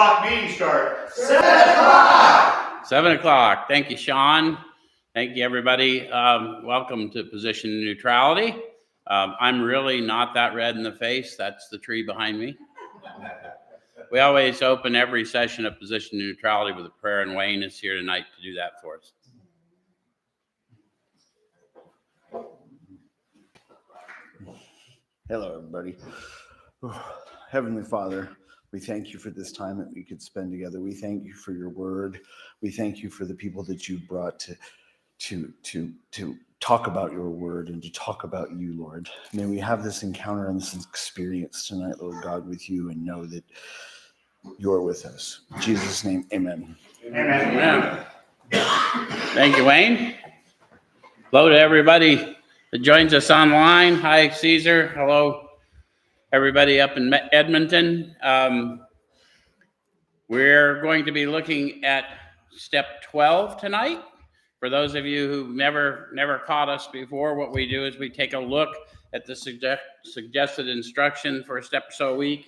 o'clock meeting start. 7 o'clock. 7 o'clock. Thank you, Sean. Thank you, everybody. Welcome to Position Neutrality. I'm really not that red in the face. That's the tree behind me. We always open every session of Position Neutrality with a prayer, and Wayne is here tonight to do that for us. Hello, everybody. Heavenly Father, we thank you for this time that we could spend together. We thank you for your word. We thank you for the people that you brought to talk about your word and to talk about you, Lord. May we have this encounter and this experience tonight, Lord God, with you, and know that you're with us. In Jesus' name, amen. Amen. Thank you, Wayne. Hello to everybody that joins us online. Hi, Caesar. Hello, everybody up in Edmonton. We're going to be looking at step 12 tonight. For those of you who've never caught us before, what we do is we take a look at the suggested instruction for a step or so a week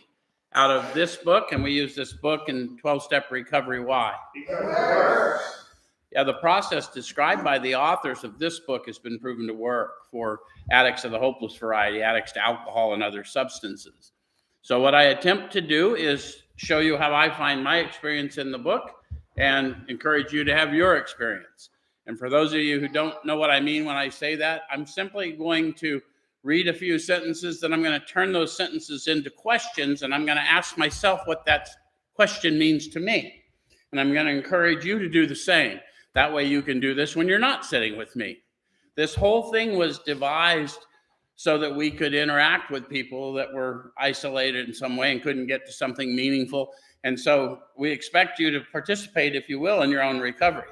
out of this book, and we use this book in 12-Step Recovery. Why? Because it works. Yeah, the process described by the authors of this book has been proven to work for addicts of the hopeless variety, addicts to alcohol and other substances. So what I attempt to do is show you how I find my experience in the book and encourage you to have your experience. And for those of you who don't know what I mean when I say that, I'm simply going to read a few sentences, then I'm going to turn those sentences into questions, and I'm going to ask myself what that question means to me. And I'm going to encourage you to do the same. That way you can do this when you're not sitting with me. This whole thing was devised so that we could interact with people that were isolated in some way and couldn't get to something meaningful. And so we expect you to participate, if you will, in your own recovery.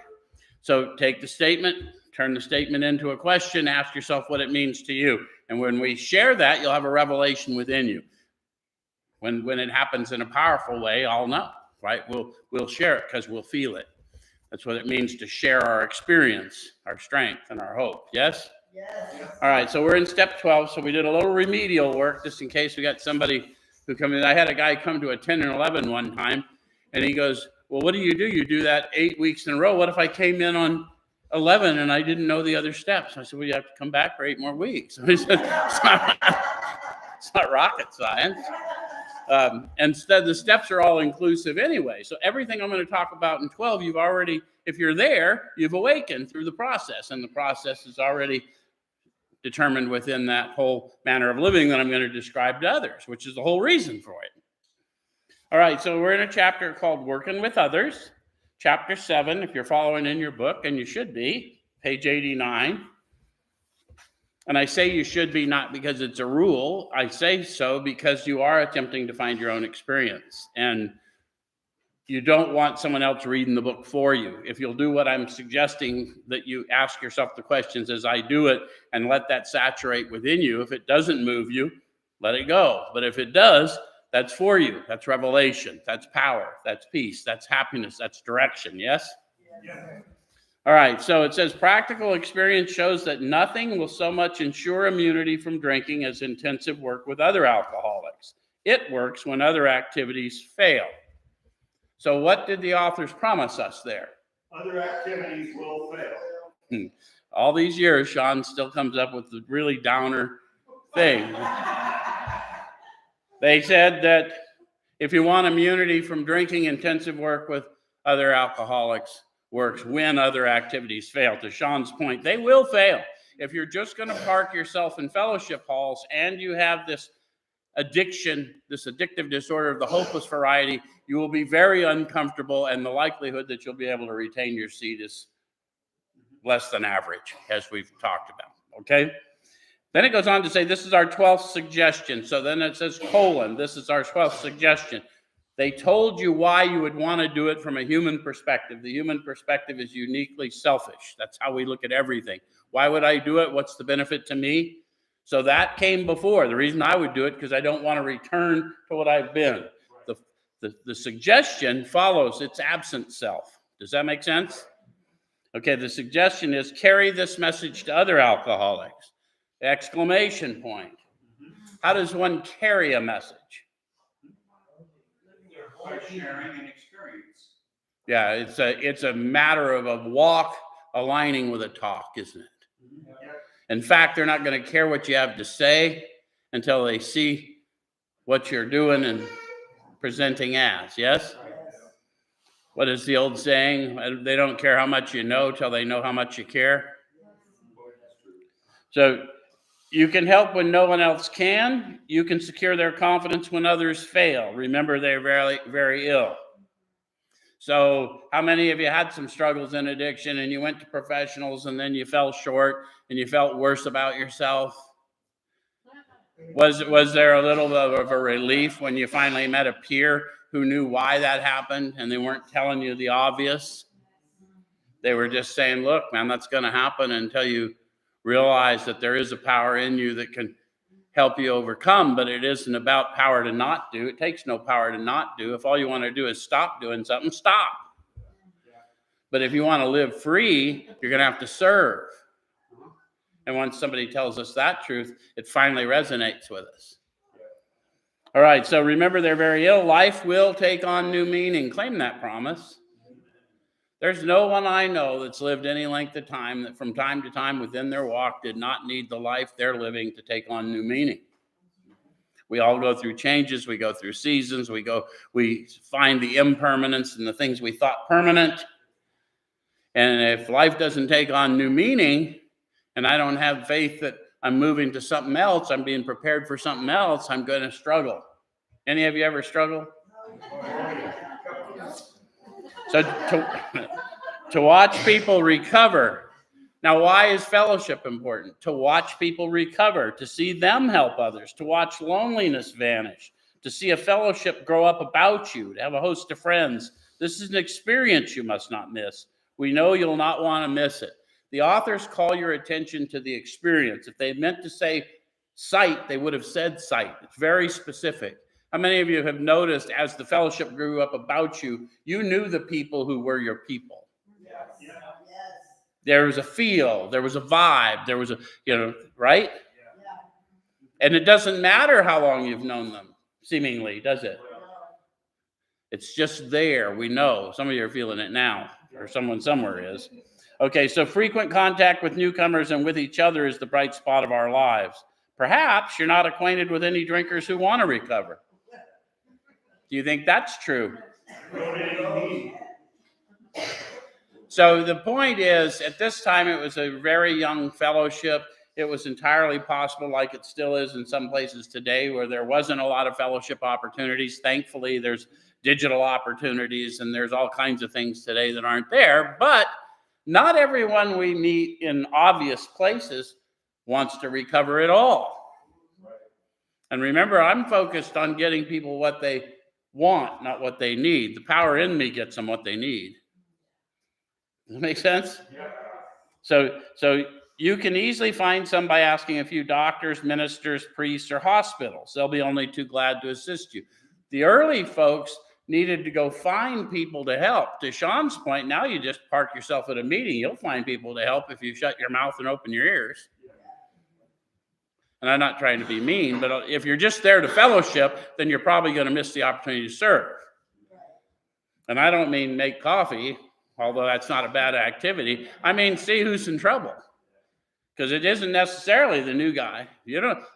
So take the statement, turn the statement into a question, ask yourself what it means to you. And when we share that, you'll have a revelation within you. When it happens in a powerful way, I'll know, right? We'll share it because we'll feel it. That's what it means to share our experience, our strength, and our hope. Yes? Yes. All right, so we're in step 12. So we did a little remedial work just in case we got somebody who come in. I had a guy come to a 10 and 11 one time, and he goes, well, what do? You do that 8 weeks in a row. What if I came in on 11 and I didn't know the other steps? I said, well, you have to come back for 8 more weeks. So he said, it's not rocket science. Instead, the steps are all inclusive anyway. So everything I'm going to talk about in 12, you've already, if you're there, you've awakened through the process. And the process is already determined within that whole manner of living that I'm going to describe to others, which is the whole reason for it. All right, so we're in a chapter called Working with Others. Chapter 7, if you're following in your book, and you should be, page 89. And I say you should be not because it's a rule. I say so because you are attempting to find your own experience. And you don't want someone else reading the book for you. If you'll do what I'm suggesting, that you ask yourself the questions as I do it and let that saturate within you. If it doesn't move you, let it go. But if it does, that's for you. That's revelation. That's power. That's peace. That's happiness. That's direction. Yes? Yeah. All right, so it says practical experience shows that nothing will so much ensure immunity from drinking as intensive work with other alcoholics. It works when other activities fail. So what did the authors promise us there? Other activities will fail. All these years, Sean still comes up with the really downer thing. They said that if you want immunity from drinking, intensive work with other alcoholics works when other activities fail. To Sean's point, they will fail. If you're just going to park yourself in fellowship halls and you have this addiction, this addictive disorder of the hopeless variety, you will be very uncomfortable, and the likelihood that you'll be able to retain your seat is less than average, as we've talked about, okay? Then it goes on to say, this is our 12th suggestion. So then it says, this is our 12th suggestion. They told you why you would want to do it from a human perspective. The human perspective is uniquely selfish. That's how we look at everything. Why would I do it? What's the benefit to me? So that came before. The reason I would do it, because I don't want to return to what I've been. The suggestion follows its absent self. Does that make sense? Okay, the suggestion is carry this message to other alcoholics. Exclamation point. How does one carry a message? By sharing an experience. Yeah, it's a matter of a walk aligning with a talk, isn't it? In fact, they're not going to care what you have to say until they see what you're doing and presenting as. Yes? What is the old saying? They don't care how much you know till they know how much you care. So you can help when no one else can. You can secure their confidence when others fail. Remember, they're very, very ill. So how many of you had some struggles in addiction and you went to professionals and then you fell short and you felt worse about yourself? Was there a little bit of a relief when you finally met a peer who knew why that happened and they weren't telling you the obvious? They were just saying, look, man, that's going to happen until you realize that there is a power in you that can help you overcome, but it isn't about power to not do. It takes no power to not do. If all you want to do is stop doing something, stop. But if you want to live free, you're going to have to serve. And once somebody tells us that truth, it finally resonates with us. All right, so remember, they're very ill. Life will take on new meaning. Claim that promise. There's no one I know that's lived any length of time that from time to time within their walk did not need the life they're living to take on new meaning. We all go through changes. We go through seasons. We find the impermanence in the things we thought permanent. And if life doesn't take on new meaning, and I don't have faith that I'm moving to something else, I'm being prepared for something else, I'm going to struggle. Any of you ever struggle? So to watch people recover. Now, why is fellowship important? To watch people recover, to see them help others, to watch loneliness vanish, to see a fellowship grow up about you, to have a host of friends. This is an experience you must not miss. We know you'll not want to miss it. The authors call your attention to the experience. If they meant to say sight, they would have said sight. It's very specific. How many of you have noticed as the fellowship grew up about you, you knew the people who were your people? Yes. There was a feel, there was a vibe, there was a, right? Yeah. And it doesn't matter how long you've known them, seemingly, does it? It's just there. We know. Some of you are feeling it now, or someone somewhere is. Okay, so frequent contact with newcomers and with each other is the bright spot of our lives. Perhaps you're not acquainted with any drinkers who want to recover. Do you think that's true? So the point is, at this time, it was a very young fellowship. It was entirely possible, like it still is in some places today, where there wasn't a lot of fellowship opportunities. Thankfully, there's digital opportunities, and there's all kinds of things today that aren't there. But not everyone we meet in obvious places wants to recover at all. And remember, I'm focused on getting people what they want, not what they need. The power in me gets them what they need. Does that make sense? So you can easily find some by asking a few doctors, ministers, priests, or hospitals. They'll be only too glad to assist you. The early folks needed to go find people to help. To Sean's point, now you just park yourself at a meeting. You'll find people to help if you shut your mouth and open your ears. And I'm not trying to be mean, but if you're just there to fellowship, then you're probably going to miss the opportunity to serve. And I don't mean make coffee, although that's not a bad activity. I mean, see who's in trouble. Because it isn't necessarily the new guy.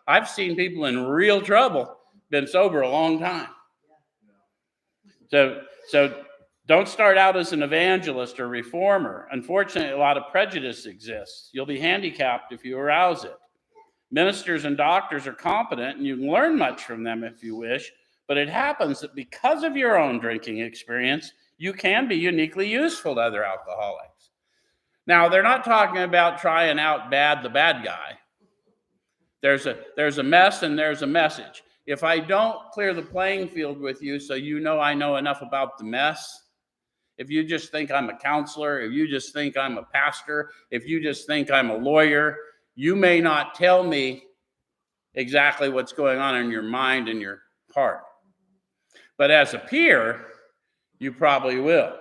I've seen people in real trouble, been sober a long time. So don't start out as an evangelist or reformer. Unfortunately, a lot of prejudice exists. You'll be handicapped if you arouse it. Ministers and doctors are competent, and you can learn much from them if you wish, but it happens that because of your own drinking experience, you can be uniquely useful to other alcoholics. Now, they're not talking about trying out the bad guy. There's a mess and there's a message. If I don't clear the playing field with you so you know I know enough about the mess, if you just think I'm a counselor, if you just think I'm a pastor, if you just think I'm a lawyer, you may not tell me exactly what's going on in your mind and your heart. But as a peer, you probably will,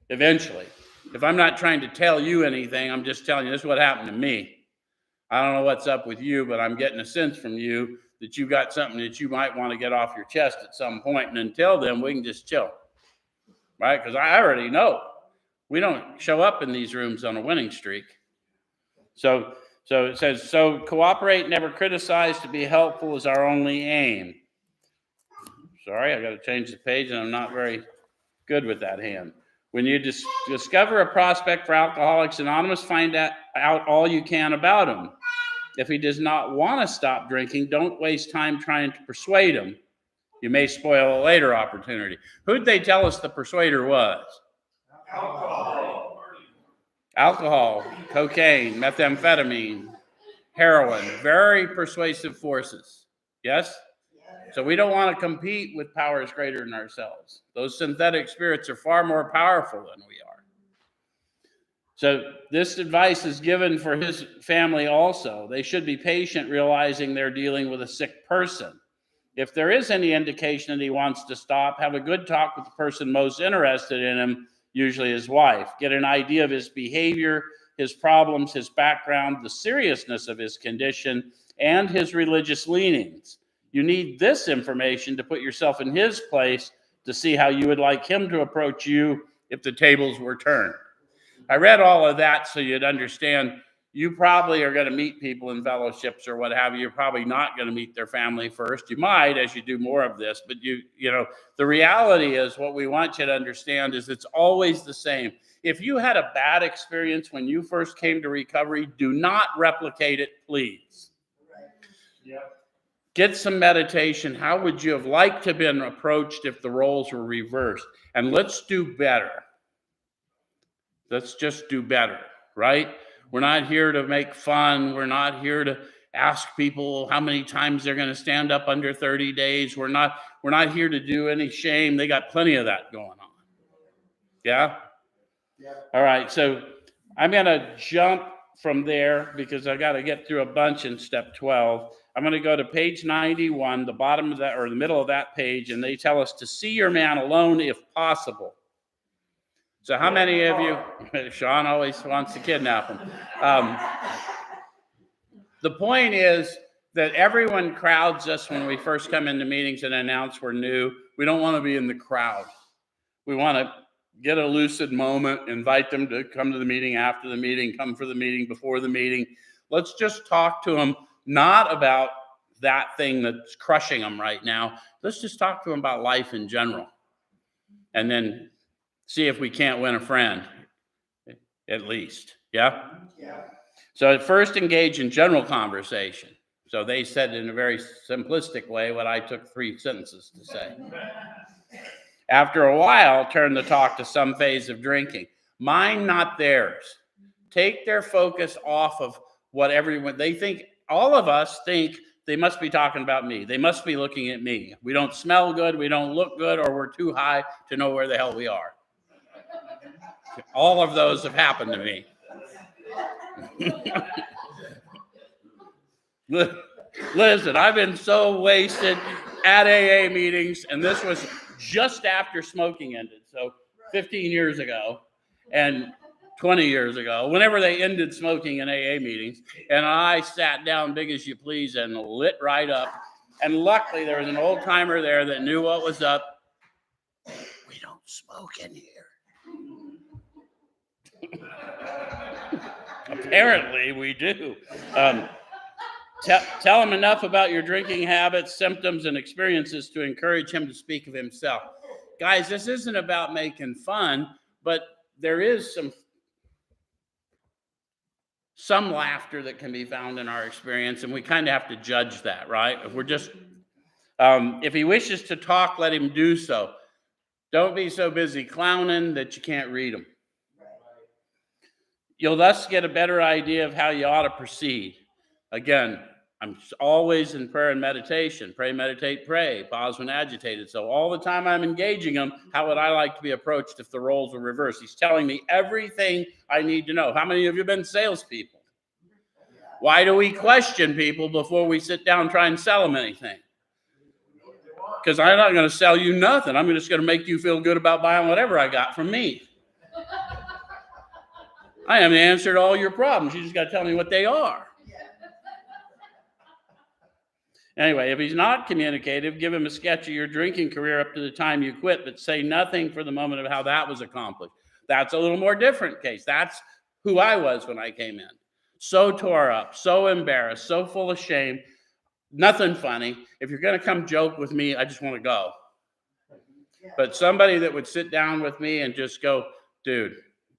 eventually. If I'm not trying to tell you anything, I'm just telling you this is what happened to me. I don't know what's up with you, but I'm getting a sense from you that you got something that you might want to get off your chest at some point. And until then, we can just chill, right? Because I already know we don't show up in these rooms on a winning streak. So it says, so cooperate, never criticize, to be helpful is our only aim. Sorry, I got to change the page, and I'm not very good with that hand. When you discover a prospect for Alcoholics Anonymous, find out all you can about him. If he does not want to stop drinking, don't waste time trying to persuade him. You may spoil a later opportunity. Who'd they tell us the persuader was? Alcohol, cocaine, methamphetamine, heroin, very persuasive forces. Yes? So we don't want to compete with powers greater than ourselves. Those synthetic spirits are far more powerful than we are. So this advice is given for his family also. They should be patient, realizing they're dealing with a sick person. If there is any indication that he wants to stop, have a good talk with the person most interested in him, usually his wife. Get an idea of his behavior, his problems, his background, the seriousness of his condition, and his religious leanings. You need this information to put yourself in his place to see how you would like him to approach you if the tables were turned. I read all of that so you'd understand you probably are going to meet people in fellowships or what have you. You're probably not going to meet their family first. You might as you do more of this, but you know, the reality is what we want you to understand is it's always the same. If you had a bad experience when you first came to recovery, do not replicate it, please. Yeah. Get some meditation. How would you have liked to have been approached if the roles were reversed? And let's do better. Let's just do better, right? We're not here to make fun. We're not here to ask people how many times they're going to stand up under 30 days. We're not here to do any shame. They got plenty of that going on. Yeah? Yeah. All right, so I'm going to jump from there because I got to get through a bunch in step 12. I'm going to go to page 91, the bottom of that or the middle of that page, and they tell us to see your man alone if possible. So how many of you, Sean always wants to kidnap him. The point is that everyone crowds us when we first come into meetings and announce we're new. We don't want to be in the crowd. We want to get a lucid moment, invite them to come to the meeting after the meeting, come for the meeting before the meeting. Let's just talk to them, not about that thing that's crushing them right now. Let's just talk to them about life in general. And then see if we can't win a friend, at least. Yeah? Yeah. So at first engage in general conversation. So they said in a very simplistic way what I took 3 sentences to say. After a while, turn the talk to some phase of drinking. Mine, not theirs. Take their focus off of what everyone, they think, all of us think they must be talking about me. They must be looking at me. We don't smell good, we don't look good, or we're too high to know where the hell we are. All of those have happened to me. Listen, I've been so wasted at AA meetings, and this was just after smoking ended, so 15 years ago and 20 years ago, whenever they ended smoking in AA meetings, and I sat down big as you please and lit right up, and luckily there was an old timer there that knew what was up. We don't smoke in here. Apparently we do. Tell him enough about your drinking habits, symptoms, and experiences to encourage him to speak of himself. Guys, this isn't about making fun, but there is some laughter that can be found in our experience, and we kind of have to judge that, right? If we're just, if he wishes to talk, let him do so. Don't be so busy clowning that you can't read him. You'll thus get a better idea of how you ought to proceed. Again, I'm always in prayer and meditation. Pray, meditate, pray. Pause when agitated. So all the time I'm engaging him, how would I like to be approached if the roles were reversed? He's telling me everything I need to know. How many of you have been salespeople? Why do we question people before we sit down and try and sell them anything? Because I'm not going to sell you nothing. I'm just going to make you feel good about buying whatever I got from me. I haven't answered all your problems. You just got to tell me what they are. Anyway, if he's not communicative, give him a sketch of your drinking career up to the time you quit, but say nothing for the moment of how that was accomplished. That's a little more different case. That's who I was when I came in. So tore up, so embarrassed, so full of shame, nothing funny. If you're going to come joke with me, I just want to go. But somebody that would sit down with me and just go, dude,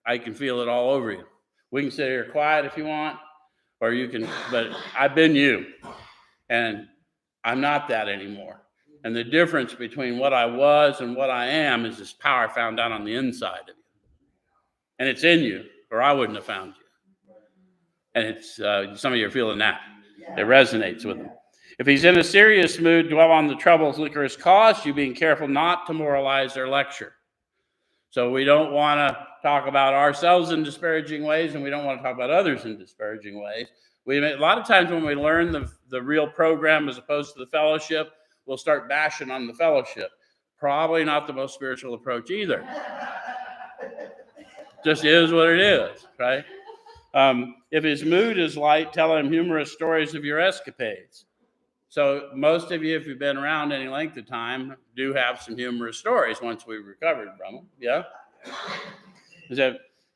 I can feel it all over you. We can sit here quiet if you want, or you can, but I've been you. And I'm not that anymore. And the difference between what I was and what I am is this power found out on the inside of you. And it's in you, or I wouldn't have found you. And it's some of you are feeling that. It resonates with them. If he's in a serious mood, dwell on the troubles liquor has caused you, being careful not to moralize or lecture. So we don't want to talk about ourselves in disparaging ways, and we don't want to talk about others in disparaging ways. A lot of times when we learn the real program as opposed to the fellowship, we'll start bashing on the fellowship. Probably not the most spiritual approach either. Just is what it is, right? If his mood is light, tell him humorous stories of your escapades. So most of you, if you've been around any length of time, do have some humorous stories once we've recovered from them. Yeah?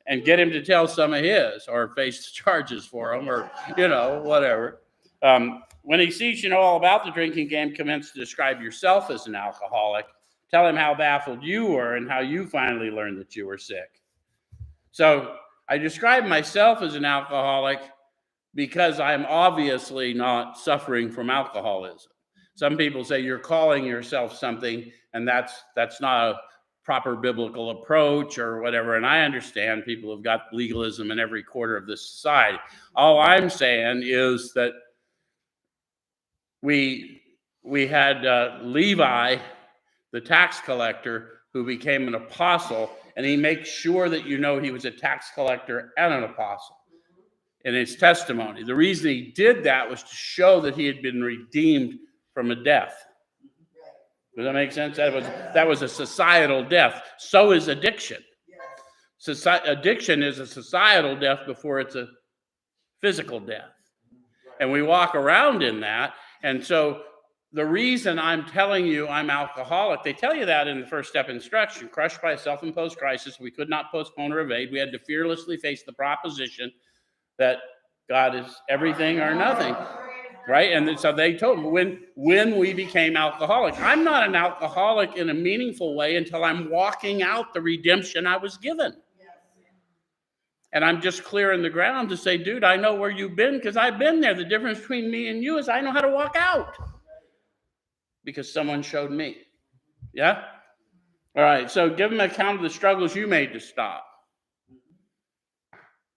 And get him to tell some of his, or face charges for him, or, whatever. When he sees you know all about the drinking game, commence to describe yourself as an alcoholic. Tell him how baffled you were and how you finally learned that you were sick. So I describe myself as an alcoholic because I'm obviously not suffering from alcoholism. Some people say you're calling yourself something, and that's not a proper biblical approach or whatever. And I understand people have got legalism in every quarter of this society. All I'm saying is that we had Levi, the tax collector, who became an apostle, and he makes sure that you know he was a tax collector and an apostle in his testimony. The reason he did that was to show that he had been redeemed from a death. Does that make sense? That was a societal death. So is addiction. Addiction is a societal death before it's a physical death. And we walk around in that. And so the reason I'm telling you I'm alcoholic, they tell you that in the first step instruction. Crushed by a self-imposed crisis, we could not postpone or evade. We had to fearlessly face the proposition that God is everything or nothing, right? And so they told me when we became alcoholic, I'm not an alcoholic in a meaningful way until I'm walking out the redemption I was given. And I'm just clearing the ground to say, dude, I know where you've been because I've been there. The difference between me and you is I know how to walk out because someone showed me. Yeah? All right, so give them an account of the struggles you made to stop.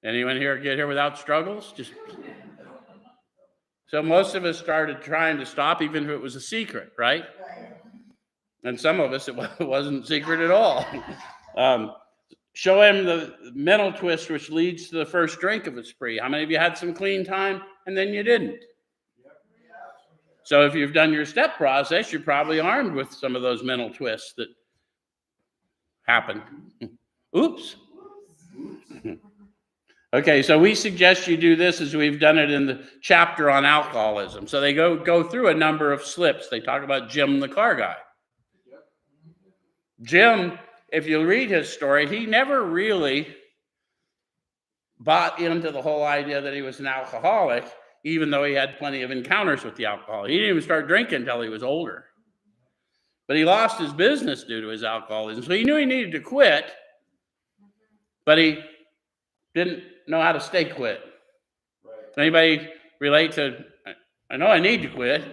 Anyone here get here without struggles? So most of us started trying to stop, even if it was a secret, right? And some of us, it wasn't secret at all. Show him the mental twist which leads to the first drink of a spree. How many of you had some clean time and then you didn't? So if you've done your step process, you're probably armed with some of those mental twists that happened. Oops. Okay, so we suggest you do this as we've done it in the chapter on alcoholism. So they go through a number of slips. They talk about Jim the car guy. Jim, if you read his story, he never really bought into the whole idea that he was an alcoholic, even though he had plenty of encounters with the alcohol. He didn't even start drinking until he was older. But he lost his business due to his alcoholism. So he knew he needed to quit, but he didn't know how to stay quit. Anybody relate to, I know I need to quit.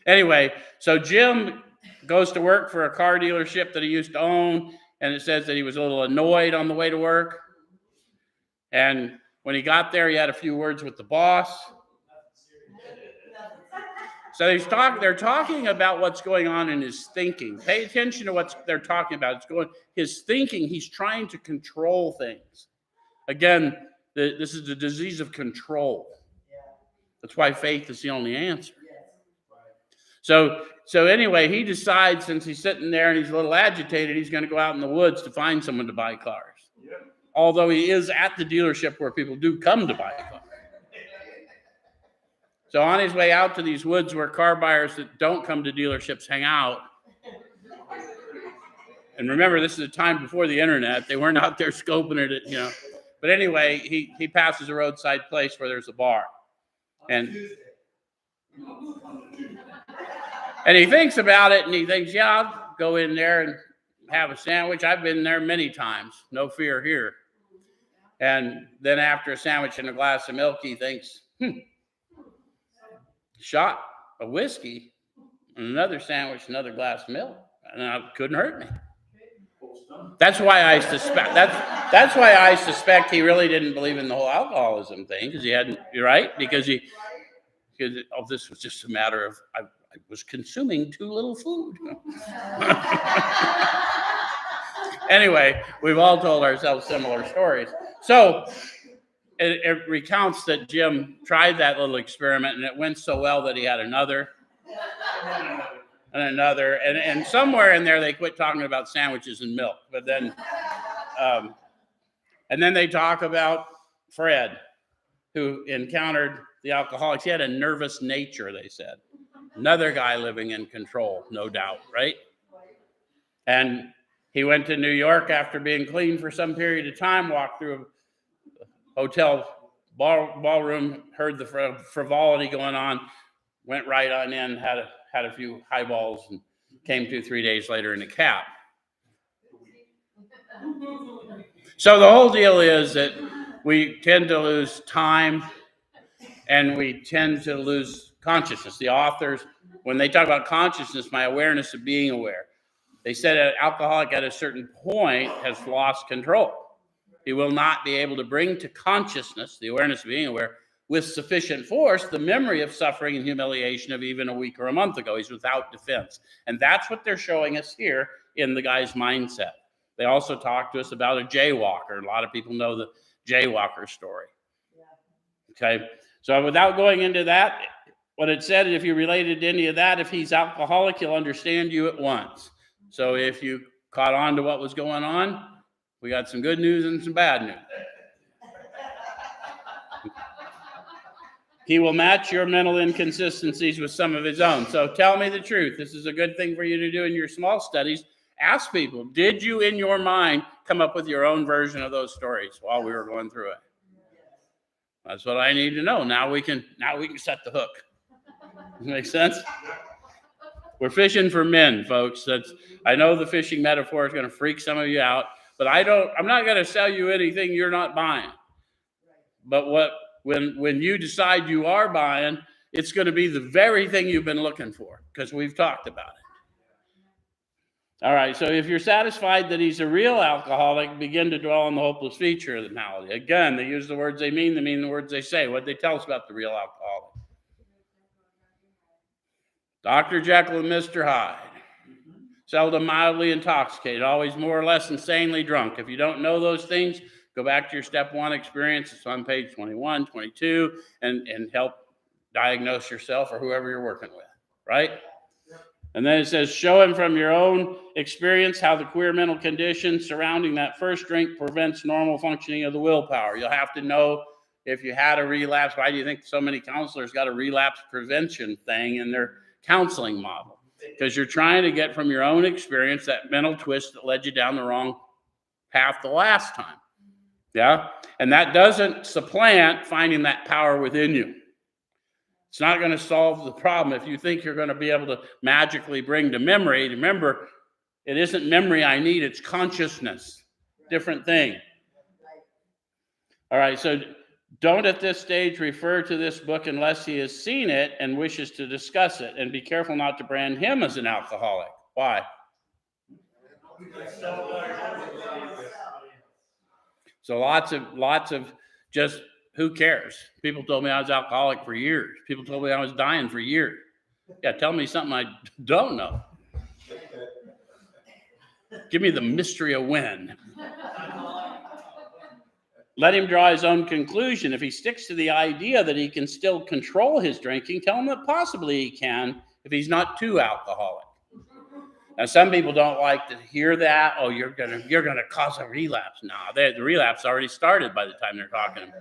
Anyway, so Jim goes to work for a car dealership that he used to own, and it says that he was a little annoyed on the way to work. And when he got there, he had a few words with the boss. So they're talking about what's going on in his thinking. Pay attention to what they're talking about. His thinking, he's trying to control things. Again, this is the disease of control. That's why faith is the only answer. So anyway, he decides, since he's sitting there and he's a little agitated, he's going to go out in the woods to find someone to buy cars. Although he is at the dealership where people do come to buy cars. So on his way out to these woods where car buyers that don't come to dealerships hang out, and remember, this is a time before the internet. They weren't out there scoping it, you know. But anyway, he passes a roadside place where there's a bar. And he thinks about it, and he thinks, yeah, I'll go in there and have a sandwich. I've been there many times. No fear here. And then after a sandwich and a glass of milk, he thinks, shot of whiskey and another sandwich, another glass of milk, and it couldn't hurt me. That's why I suspect that's why I suspect he really didn't believe in the whole alcoholism thing, because he hadn't. You're right, because this was just a matter of I was consuming too little food. Anyway, we've all told ourselves similar stories. So it recounts that Jim tried that little experiment, and it went so well that he had another. And somewhere in there they quit talking about sandwiches and milk. But then, and then they talk about Fred, who encountered the alcoholics. He had a nervous nature, they said. Another guy living in control, no doubt, right? And he went to New York after being clean for some period of time, walked through a hotel ballroom, heard the frivolity going on, went right on in, had a few highballs, and came 2-3 days later in a cab. So the whole deal is that we tend to lose time and we tend to lose consciousness. The authors, when they talk about consciousness, my awareness of being aware, they said an alcoholic at a certain point has lost control. He will not be able to bring to consciousness, the awareness of being aware, with sufficient force, the memory of suffering and humiliation of even a week or a month ago. He's without defense. And that's what they're showing us here in the guy's mindset. They also talk to us about a jaywalker. A lot of people know the jaywalker story. Okay, so without going into that, what it said, if you related to any of that, if he's alcoholic, he'll understand you at once. So if you caught on to what was going on, we got some good news and some bad news. He will match your mental inconsistencies with some of his own. So tell me the truth. This is a good thing for you to do in your small studies. Ask people, did you in your mind come up with your own version of those stories while we were going through it? That's what I need to know. Now we can set the hook. Make sense? We're fishing for men, folks. I know the fishing metaphor is going to freak some of you out, but I'm not going to sell you anything you're not buying. But when you decide you are buying, it's going to be the very thing you've been looking for, because we've talked about it. All right, so if you're satisfied that he's a real alcoholic, begin to dwell on the hopeless feature of the malady. Again, they use the words they mean the words they say. What they tell us about the real alcoholic? Dr. Jekyll and Mr. Hyde. Seldom mildly intoxicated, always more or less insanely drunk. If you don't know those things, go back to your step 1 experience. It's on page 21, 22, and help diagnose yourself or whoever you're working with, right? And then it says, show him from your own experience how the queer mental condition surrounding that first drink prevents normal functioning of the willpower. You'll have to know if you had a relapse. Why do you think so many counselors got a relapse prevention thing in their counseling model? Because you're trying to get from your own experience that mental twist that led you down the wrong path the last time. Yeah? And that doesn't supplant finding that power within you. It's not going to solve the problem. If you think you're going to be able to magically bring to memory, remember, it isn't memory I need, it's consciousness. Different thing. All right, so don't at this stage refer to this book unless he has seen it and wishes to discuss it. And be careful not to brand him as an alcoholic. Why? So lots of just, who cares? People told me I was alcoholic for years. People told me I was dying for years. Yeah, tell me something I don't know. Give me the mystery of when. Let him draw his own conclusion. If he sticks to the idea that he can still control his drinking, tell him that possibly he can if he's not too alcoholic. Now, some people don't like to hear that. Oh, you're gonna cause a relapse. No, the relapse already started by the time they're talking.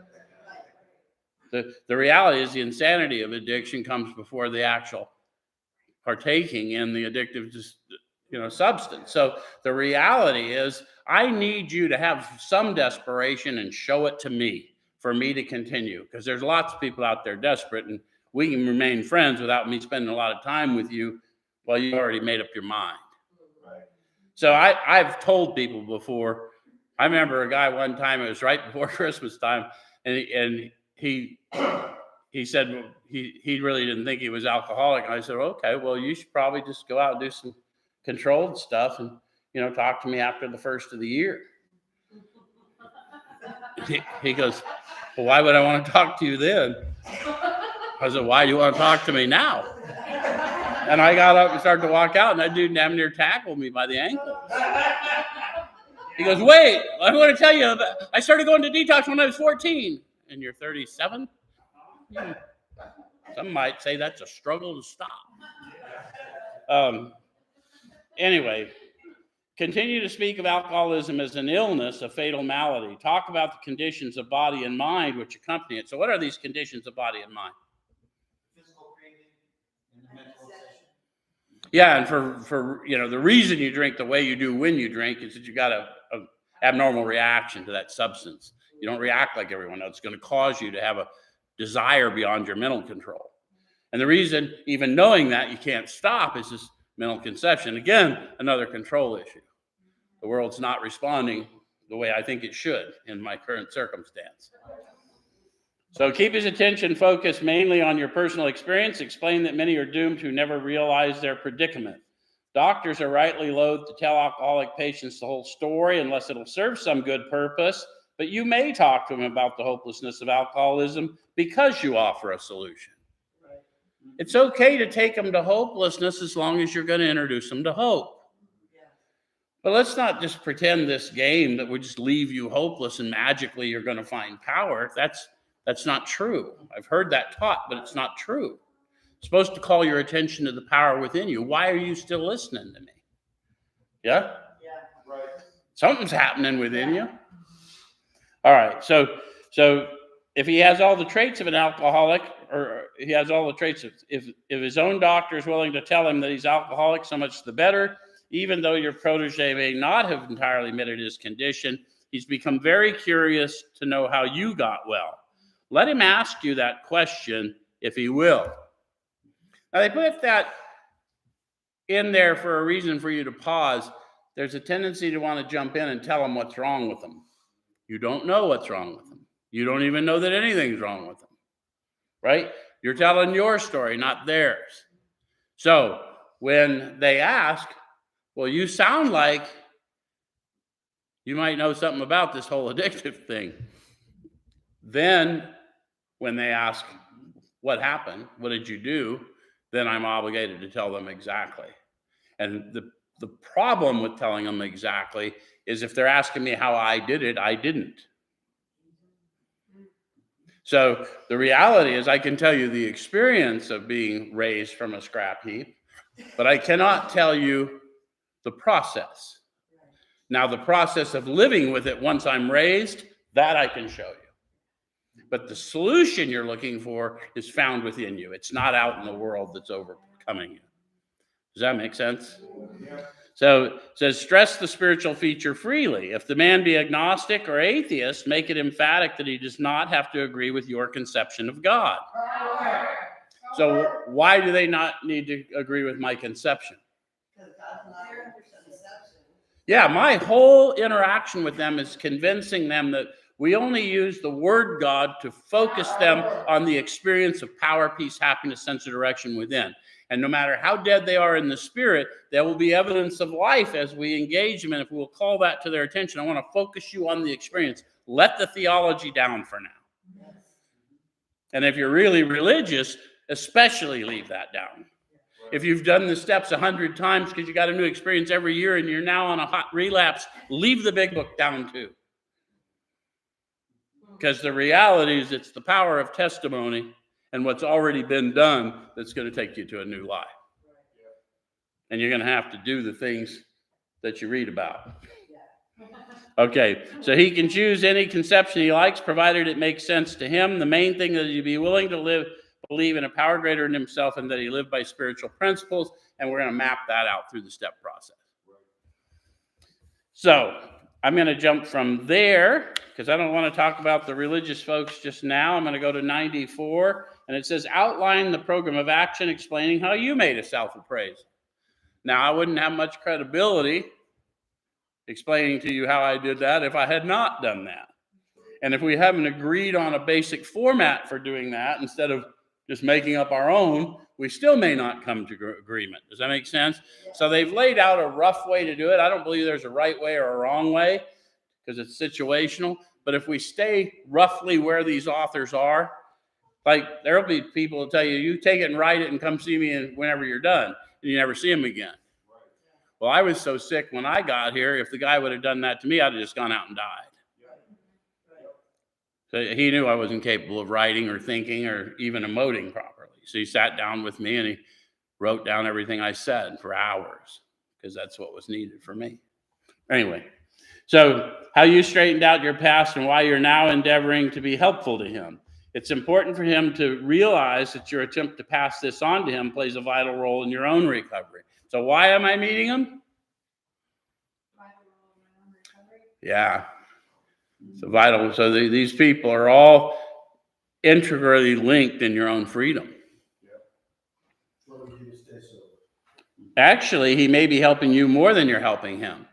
The reality is the insanity of addiction comes before the actual partaking in the addictive substance. So the reality is I need you to have some desperation and show it to me for me to continue, because there's lots of people out there desperate, and we can remain friends without me spending a lot of time with you while you already made up your mind. Right. So I've told people before. I remember a guy one time, it was right before Christmas time, and he said, well, he really didn't think he was alcoholic. And I said, okay, well, you should probably just go out and do some controlled stuff and, talk to me after the first of the year. He goes, well, why would I want to talk to you then? I said, why do you want to talk to me now? And I got up and started to walk out, and that dude damn near tackled me by the ankle. He goes, wait, I want to tell you, I started going to detox when I was 14. And you're 37? Some might say that's a struggle to stop. Anyway, continue to speak of alcoholism as an illness, a fatal malady. Talk about the conditions of body and mind which accompany it. So what are these conditions of body and mind? Physical craving and the mental obsession. Yeah, and for the reason you drink the way you do when you drink is that you got a abnormal reaction to that substance. You don't react like everyone else. It's going to cause you to have a desire beyond your mental control. And the reason, even knowing that you can't stop, is this mental conception. Again, another control issue. The world's not responding the way I think it should in my current circumstance. So keep his attention focused mainly on your personal experience. Explain that many are doomed who never realize their predicament. Doctors are rightly loath to tell alcoholic patients the whole story unless it'll serve some good purpose, but you may talk to them about the hopelessness of alcoholism because you offer a solution. It's okay to take them to hopelessness as long as you're going to introduce them to hope. But let's not just pretend this game that we just leave you hopeless and magically you're going to find power. That's not true. I've heard that taught, but it's not true. It's supposed to call your attention to the power within you. Why are you still listening to me? Yeah? Right. Something's happening within you. All right. So if he has all the traits of an alcoholic, or he has all the traits of, if his own doctor is willing to tell him that he's alcoholic, so much the better. Even though your protege may not have entirely admitted his condition, he's become very curious to know how you got well. Let him ask you that question if he will. Now, they put that in there for a reason for you to pause. There's a tendency to want to jump in and tell them what's wrong with them. You don't know what's wrong with them. You don't even know that anything's wrong with them, right? You're telling your story, not theirs. So when they ask, well, you sound like you might know something about this whole addictive thing. Then when they ask, what happened? What did you do? Then I'm obligated to tell them exactly. And the problem with telling them exactly is if they're asking me how I did it, I didn't. So the reality is I can tell you the experience of being raised from a scrap heap, but I cannot tell you the process. Now, the process of living with it once I'm raised, that I can show you. But the solution you're looking for is found within you. It's not out in the world that's overcoming you. Does that make sense? Yeah. So it says, stress the spiritual feature freely. If the man be agnostic or atheist, make it emphatic that he does not have to agree with your conception of God. So why do they not need to agree with my conception? Yeah, my whole interaction with them is convincing them that we only use the word God to focus them on the experience of power, peace, happiness, sense of direction within. And no matter how dead they are in the spirit, there will be evidence of life as we engage them. And if we'll call that to their attention, I want to focus you on the experience. Let the theology down for now. And if you're really religious, especially leave that down. If you've done the steps 100 times because you got a new experience every year and you're now on a hot relapse, leave the big book down too. Because the reality is it's the power of testimony and what's already been done that's going to take you to a new life. And you're going to have to do the things that you read about. Okay, so he can choose any conception he likes, provided it makes sense to him. The main thing is he'd be willing to believe in a power greater than himself, and that he lived by spiritual principles, and we're going to map that out through the step process. So I'm going to jump from there, because I don't want to talk about the religious folks just now. I'm going to go to 94, and it says, outline the program of action explaining how you made a self-appraisal. Now, I wouldn't have much credibility explaining to you how I did that if I had not done that. And if we haven't agreed on a basic format for doing that, instead of just making up our own, we still may not come to agreement. Does that make sense? So they've laid out a rough way to do it. I don't believe there's a right way or a wrong way, because it's situational. But if we stay roughly where these authors are, like there'll be people who tell you, you take it and write it and come see me whenever you're done, and you never see them again. Well, I was so sick when I got here, if the guy would have done that to me, I'd have just gone out and died. So he knew I wasn't capable of writing or thinking or even emoting properly. So he sat down with me and he wrote down everything I said for hours, because that's what was needed for me. Anyway, so how you straightened out your past and why you're now endeavoring to be helpful to him. It's important for him to realize that your attempt to pass this on to him plays a vital role in your own recovery. So why am I meeting him? Yeah. So vital. So these people are all integrally linked in your own freedom. Actually, he may be helping you more than you're helping him.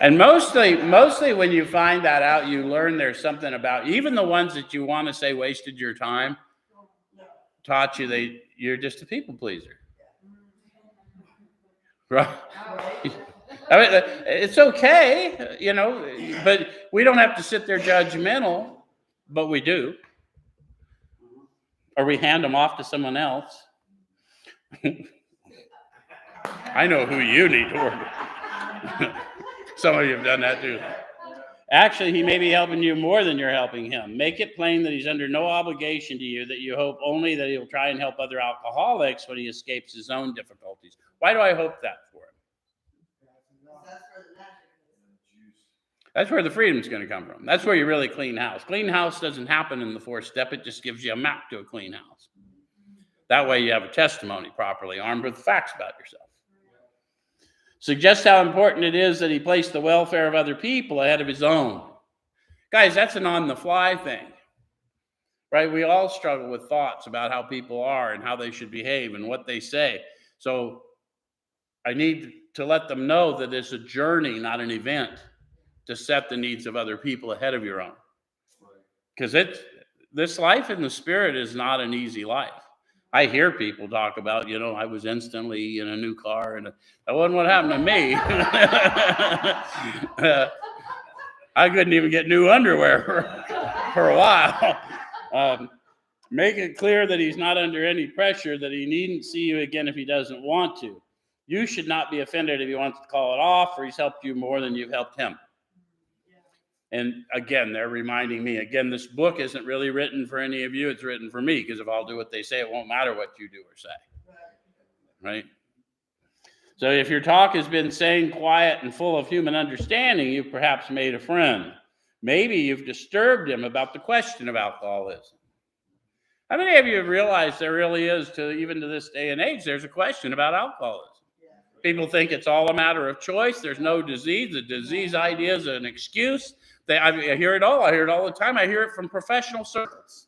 And mostly when you find that out, you learn there's something about, even the ones that you want to say wasted your time, taught you you're just a people pleaser. Right? I mean, it's okay, but we don't have to sit there judgmental, but we do. Or we hand them off to someone else. I know who you need to work with. Some of you have done that too. Actually, he may be helping you more than you're helping him. Make it plain that he's under no obligation to you, that you hope only that he'll try and help other alcoholics when he escapes his own difficulties. Why do I hope that for him? That's where the freedom's going to come from. That's where you really clean house. Clean house doesn't happen in the fourth step. It just gives you a map to a clean house. That way you have a testimony properly armed with facts about yourself. Suggest how important it is that he place the welfare of other people ahead of his own. Guys, that's an on-the-fly thing, right? We all struggle with thoughts about how people are and how they should behave and what they say. So I need to let them know that it's a journey, not an event, to set the needs of other people ahead of your own. Because this life in the spirit is not an easy life. I hear people talk about, I was instantly in a new car, and that wasn't what happened to me. I couldn't even get new underwear for a while. Make it clear that he's not under any pressure, that he needn't see you again if he doesn't want to. You should not be offended if he wants to call it off, or he's helped you more than you've helped him. And again, they're reminding me, this book isn't really written for any of you. It's written for me, because if I'll do what they say, it won't matter what you do or say. Right? So if your talk has been sane, quiet, and full of human understanding, you've perhaps made a friend. Maybe you've disturbed him about the question of alcoholism. How many of you have realized there really is, even to this day and age, there's a question about alcoholism? People think it's all a matter of choice. There's no disease. The disease idea is an excuse. I hear it all. I hear it all the time. I hear it from professional circles.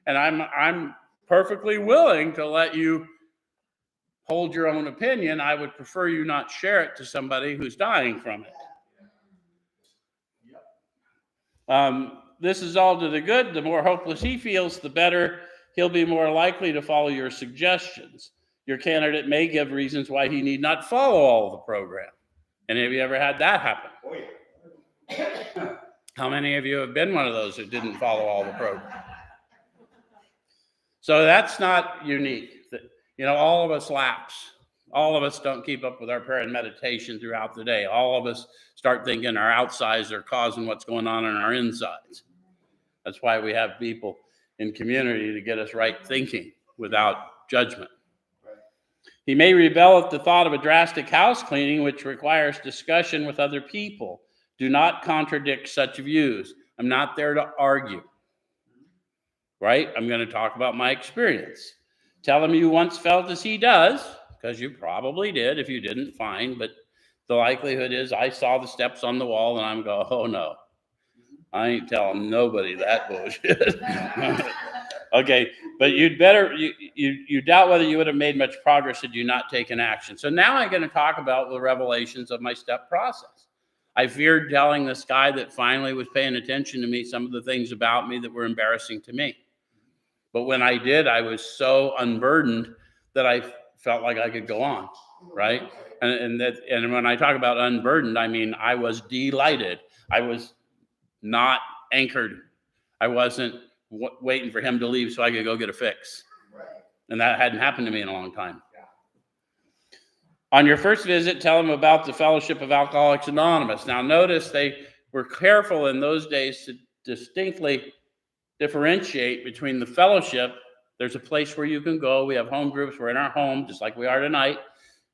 And I'm perfectly willing to let you hold your own opinion. I would prefer you not share it to somebody who's dying from it. This is all to the good. The more hopeless he feels, the better he'll be more likely to follow your suggestions. Your candidate may give reasons why he need not follow all of the program. And have you ever had that happen? Oh, yeah. How many of you have been one of those who didn't follow all the program? So that's not unique. All of us lapse. All of us don't keep up with our prayer and meditation throughout the day. All of us start thinking our outsides are causing what's going on in our insides. That's why we have people in community to get us right thinking without judgment. He may rebel at the thought of a drastic house cleaning, which requires discussion with other people. Do not contradict such views. I'm not there to argue, right? I'm going to talk about my experience. Tell him you once felt as he does, because you probably did. If you didn't, fine. But the likelihood is I saw the steps on the wall and I'm going, oh no, I ain't telling nobody that bullshit. Okay, but you'd better, you doubt whether you would have made much progress had you not taken action. So now I'm going to talk about the revelations of my step process. I feared telling this guy that finally was paying attention to me some of the things about me that were embarrassing to me. But when I did, I was so unburdened that I felt like I could go on, right? And when I talk about unburdened, I mean I was delighted. I was not anchored. I wasn't waiting for him to leave so I could go get a fix. And that hadn't happened to me in a long time. On your first visit, tell them about the Fellowship of Alcoholics Anonymous. Now, notice they were careful in those days to distinctly differentiate between the fellowship. There's a place where you can go. We have home groups. We're in our home, just like we are tonight.